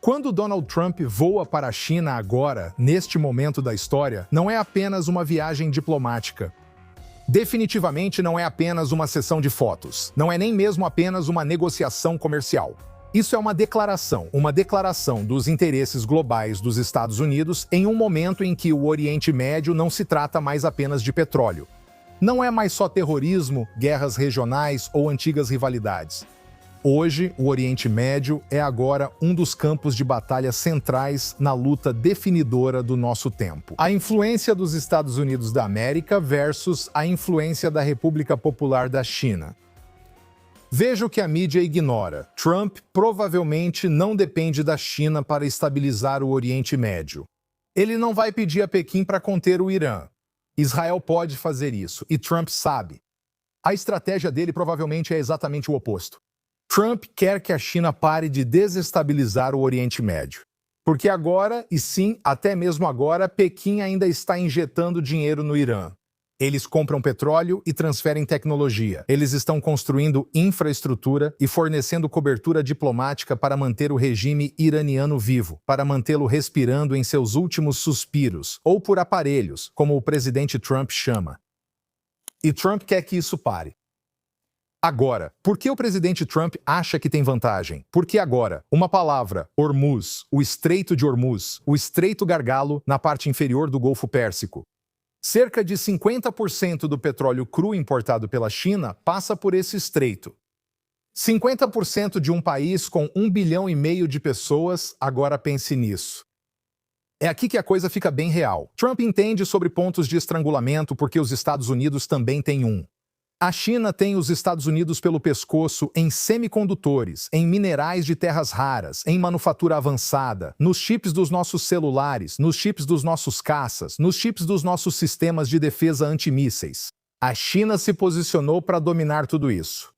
Quando Donald Trump voa para a China agora, neste momento da história, não é apenas uma viagem diplomática. Definitivamente não é apenas uma sessão de fotos. Não é nem mesmo apenas uma negociação comercial. Isso é uma declaração dos interesses globais dos Estados Unidos em um momento em que o Oriente Médio não se trata mais apenas de petróleo. Não é mais só terrorismo, guerras regionais ou antigas rivalidades. Hoje, o Oriente Médio é agora um dos campos de batalha centrais na luta definidora do nosso tempo. A influência dos Estados Unidos da América versus a influência da República Popular da China. Veja o que a mídia ignora. Trump provavelmente não depende da China para estabilizar o Oriente Médio. Ele não vai pedir a Pequim para conter o Irã. Israel pode fazer isso, e Trump sabe. A estratégia dele provavelmente é exatamente o oposto. Trump quer que a China pare de desestabilizar o Oriente Médio. Porque agora, e sim, até mesmo agora, Pequim ainda está injetando dinheiro no Irã. Eles compram petróleo e transferem tecnologia. Eles estão construindo infraestrutura e fornecendo cobertura diplomática para manter o regime iraniano vivo, para mantê-lo respirando em seus últimos suspiros, ou por aparelhos, como o presidente Trump chama. E Trump quer que isso pare. Agora, por que o presidente Trump acha que tem vantagem? Porque agora, uma palavra, Hormuz, o Estreito de Hormuz, o Estreito Gargalo na parte inferior do Golfo Pérsico. Cerca de 50% do petróleo cru importado pela China passa por esse estreito. 50% de um país com 1,5 bilhão de pessoas, agora pense nisso. É aqui que a coisa fica bem real. Trump entende sobre pontos de estrangulamento porque os Estados Unidos também têm um. A China tem os Estados Unidos pelo pescoço em semicondutores, em minerais de terras raras, em manufatura avançada, nos chips dos nossos celulares, nos chips dos nossos caças, nos chips dos nossos sistemas de defesa antimísseis. A China se posicionou para dominar tudo isso.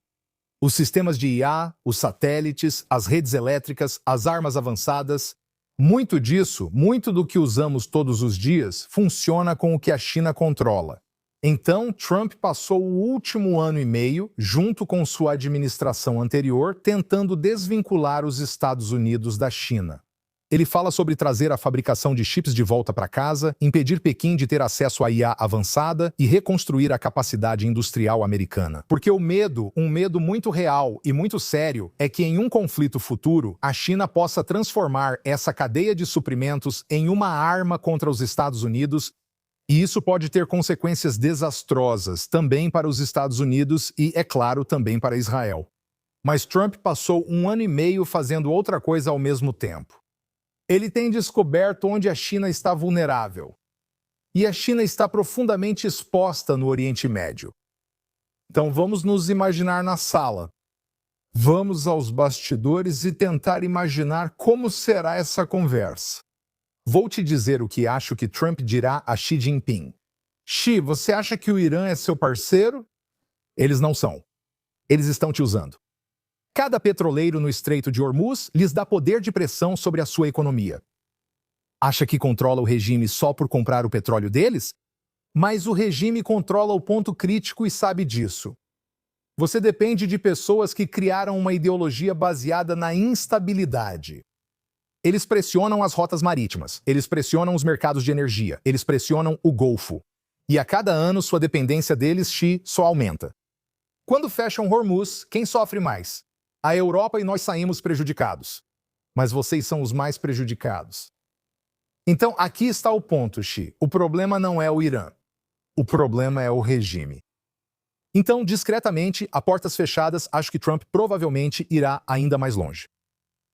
Os sistemas de IA, os satélites, as redes elétricas, as armas avançadas. Muito disso, muito do que usamos todos os dias, funciona com o que a China controla. Então, Trump passou o último ano e meio, junto com sua administração anterior, tentando desvincular os Estados Unidos da China. Ele fala sobre trazer a fabricação de chips de volta para casa, impedir Pequim de ter acesso à IA avançada e reconstruir a capacidade industrial americana. Porque um medo muito real e muito sério, é que em um conflito futuro, a China possa transformar essa cadeia de suprimentos em uma arma contra os Estados Unidos. E isso pode ter consequências desastrosas também para os Estados Unidos e, é claro, também para Israel. Mas Trump passou 1 ano e meio fazendo outra coisa ao mesmo tempo. Ele tem descoberto onde a China está vulnerável. E a China está profundamente exposta no Oriente Médio. Então vamos nos imaginar na sala. Vamos aos bastidores e tentar imaginar como será essa conversa. Vou te dizer o que acho que Trump dirá a Xi Jinping. Xi, você acha que o Irã é seu parceiro? Eles não são. Eles estão te usando. Cada petroleiro no Estreito de Hormuz lhes dá poder de pressão sobre a sua economia. Acha que controla o regime só por comprar o petróleo deles? Mas o regime controla o ponto crítico e sabe disso. Você depende de pessoas que criaram uma ideologia baseada na instabilidade. Eles pressionam as rotas marítimas, eles pressionam os mercados de energia, eles pressionam o Golfo. E a cada ano sua dependência deles, Xi, só aumenta. Quando fecham Hormuz, quem sofre mais? A Europa e nós saímos prejudicados. Mas vocês são os mais prejudicados. Então aqui está o ponto, Xi. O problema não é o Irã. O problema é o regime. Então, discretamente, a portas fechadas, acho que Trump provavelmente irá ainda mais longe.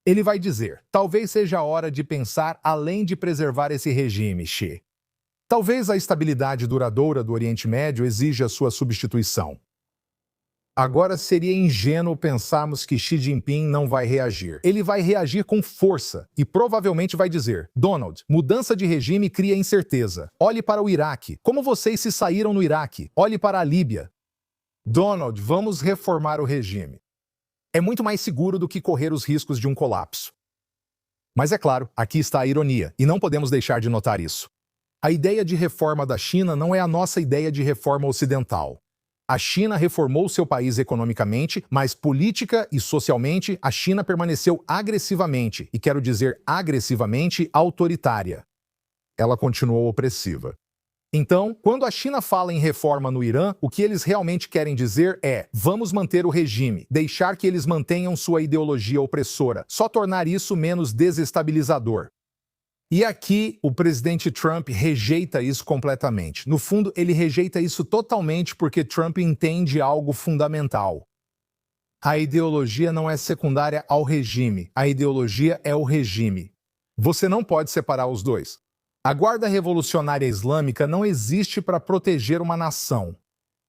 Ele vai dizer, talvez seja a hora de pensar além de preservar esse regime, Xi. Talvez a estabilidade duradoura do Oriente Médio exija sua substituição. Agora seria ingênuo pensarmos que Xi Jinping não vai reagir. Ele vai reagir com força e provavelmente vai dizer, Donald, mudança de regime cria incerteza. Olhe para o Iraque. Como vocês se saíram no Iraque? Olhe para a Líbia. Donald, vamos reformar o regime. É muito mais seguro do que correr os riscos de um colapso. Mas é claro, aqui está a ironia, e não podemos deixar de notar isso. A ideia de reforma da China não é a nossa ideia de reforma ocidental. A China reformou seu país economicamente, mas política e socialmente a China permaneceu agressivamente, e quero dizer agressivamente autoritária. Ela continuou opressiva. Então, quando a China fala em reforma no Irã, o que eles realmente querem dizer é: vamos manter o regime, deixar que eles mantenham sua ideologia opressora, só tornar isso menos desestabilizador. E aqui o presidente Trump rejeita isso completamente. No fundo, ele rejeita isso totalmente porque Trump entende algo fundamental. A ideologia não é secundária ao regime, a ideologia é o regime. Você não pode separar os dois. A Guarda Revolucionária Islâmica não existe para proteger uma nação.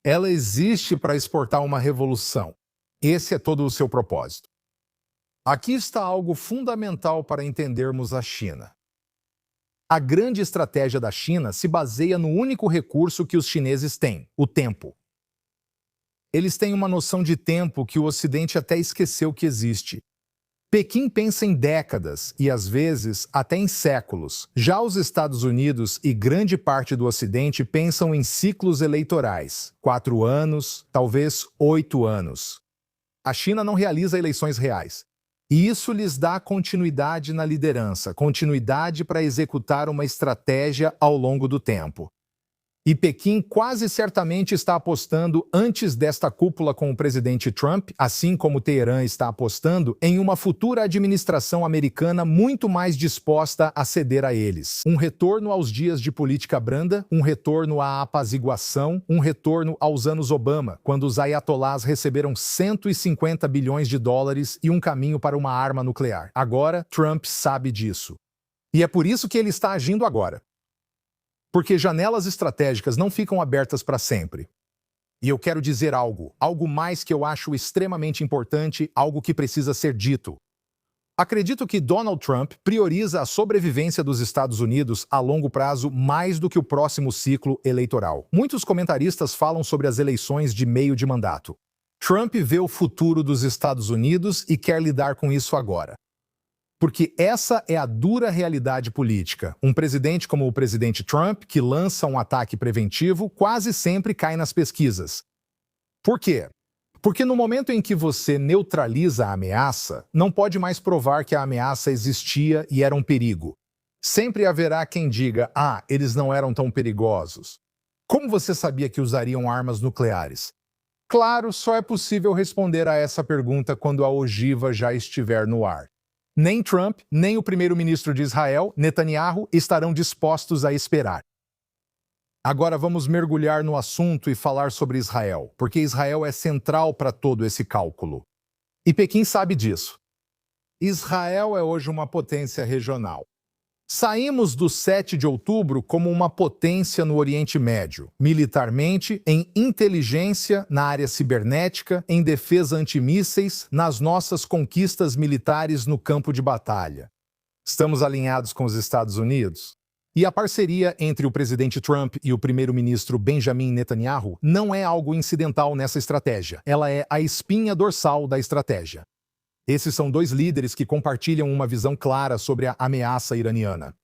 Ela existe para exportar uma revolução. Esse é todo o seu propósito. Aqui está algo fundamental para entendermos a China. A grande estratégia da China se baseia no único recurso que os chineses têm, o tempo. Eles têm uma noção de tempo que o Ocidente até esqueceu que existe. Pequim pensa em décadas e, às vezes, até em séculos. Já os Estados Unidos e grande parte do Ocidente pensam em ciclos eleitorais, 4 anos, talvez 8 anos. A China não realiza eleições reais. E isso lhes dá continuidade na liderança, continuidade para executar uma estratégia ao longo do tempo. E Pequim quase certamente está apostando, antes desta cúpula com o presidente Trump, assim como Teherã está apostando, em uma futura administração americana muito mais disposta a ceder a eles. Um retorno aos dias de política branda, um retorno à apaziguação, um retorno aos anos Obama, quando os ayatolás receberam 150 bilhões de dólares e um caminho para uma arma nuclear. Agora, Trump sabe disso. E é por isso que ele está agindo agora. Porque janelas estratégicas não ficam abertas para sempre. E eu quero dizer algo mais que eu acho extremamente importante, algo que precisa ser dito. Acredito que Donald Trump prioriza a sobrevivência dos Estados Unidos a longo prazo mais do que o próximo ciclo eleitoral. Muitos comentaristas falam sobre as eleições de meio de mandato. Trump vê o futuro dos Estados Unidos e quer lidar com isso agora. Porque essa é a dura realidade política. Um presidente como o presidente Trump, que lança um ataque preventivo, quase sempre cai nas pesquisas. Por quê? Porque no momento em que você neutraliza a ameaça, não pode mais provar que a ameaça existia e era um perigo. Sempre haverá quem diga: eles não eram tão perigosos. Como você sabia que usariam armas nucleares? Claro, só é possível responder a essa pergunta quando a ogiva já estiver no ar. Nem Trump, nem o primeiro-ministro de Israel, Netanyahu, estarão dispostos a esperar. Agora vamos mergulhar no assunto e falar sobre Israel, porque Israel é central para todo esse cálculo. E Pequim sabe disso. Israel é hoje uma potência regional. Saímos do 7 de outubro como uma potência no Oriente Médio, militarmente, em inteligência, na área cibernética, em defesa antimísseis, nas nossas conquistas militares no campo de batalha. Estamos alinhados com os Estados Unidos? E a parceria entre o presidente Trump e o primeiro-ministro Benjamin Netanyahu não é algo incidental nessa estratégia. Ela é a espinha dorsal da estratégia. Esses são dois líderes que compartilham uma visão clara sobre a ameaça iraniana.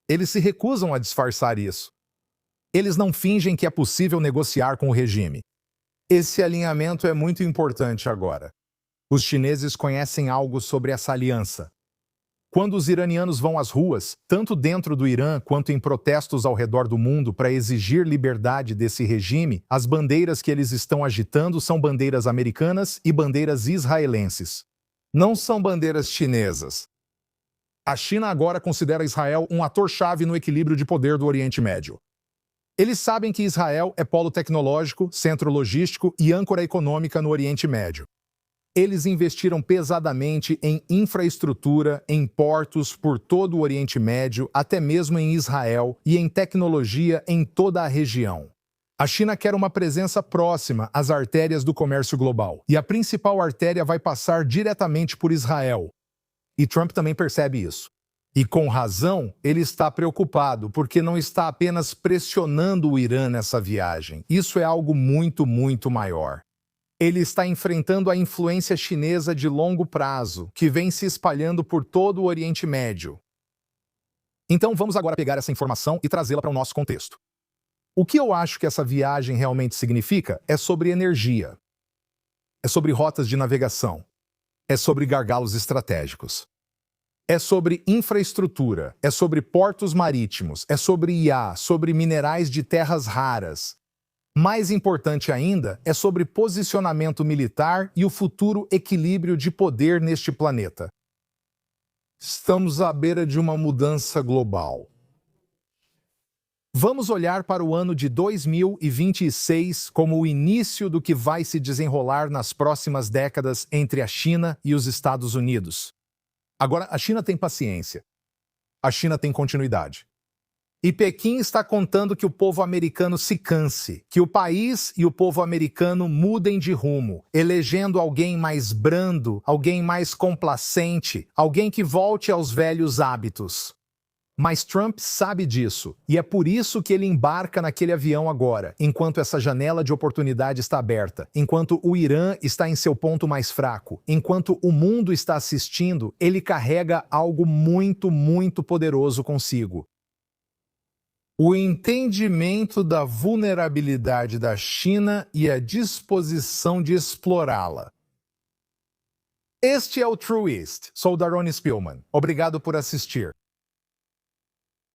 Eles se recusam a disfarçar isso. Eles não fingem que é possível negociar com o regime. Esse alinhamento é muito importante agora. Os chineses conhecem algo sobre essa aliança. Quando os iranianos vão às ruas, tanto dentro do Irã quanto em protestos ao redor do mundo para exigir liberdade desse regime, as bandeiras que eles estão agitando são bandeiras americanas e bandeiras israelenses. Não são bandeiras chinesas. A China agora considera Israel um ator-chave no equilíbrio de poder do Oriente Médio. Eles sabem que Israel é polo tecnológico, centro logístico e âncora econômica no Oriente Médio. Eles investiram pesadamente em infraestrutura, em portos por todo o Oriente Médio, até mesmo em Israel, e em tecnologia em toda a região. A China quer uma presença próxima às artérias do comércio global, e a principal artéria vai passar diretamente por Israel. E Trump também percebe isso. E com razão, ele está preocupado, porque não está apenas pressionando o Irã nessa viagem. Isso é algo muito, muito maior. Ele está enfrentando a influência chinesa de longo prazo, que vem se espalhando por todo o Oriente Médio. Então vamos agora pegar essa informação e trazê-la para o nosso contexto. O que eu acho que essa viagem realmente significa é sobre energia. É sobre rotas de navegação. É sobre gargalos estratégicos. É sobre infraestrutura, é sobre portos marítimos, é sobre IA, sobre minerais de terras raras. Mais importante ainda, é sobre posicionamento militar e o futuro equilíbrio de poder neste planeta. Estamos à beira de uma mudança global. Vamos olhar para o ano de 2026 como o início do que vai se desenrolar nas próximas décadas entre a China e os Estados Unidos. Agora, a China tem paciência. A China tem continuidade. E Pequim está contando que o povo americano se canse, que o país e o povo americano mudem de rumo, elegendo alguém mais brando, alguém mais complacente, alguém que volte aos velhos hábitos. Mas Trump sabe disso, e é por isso que ele embarca naquele avião agora, enquanto essa janela de oportunidade está aberta, enquanto o Irã está em seu ponto mais fraco, enquanto o mundo está assistindo, ele carrega algo muito, muito poderoso consigo. O entendimento da vulnerabilidade da China e a disposição de explorá-la. Este é o True East. Sou Darone Spillman. Obrigado por assistir.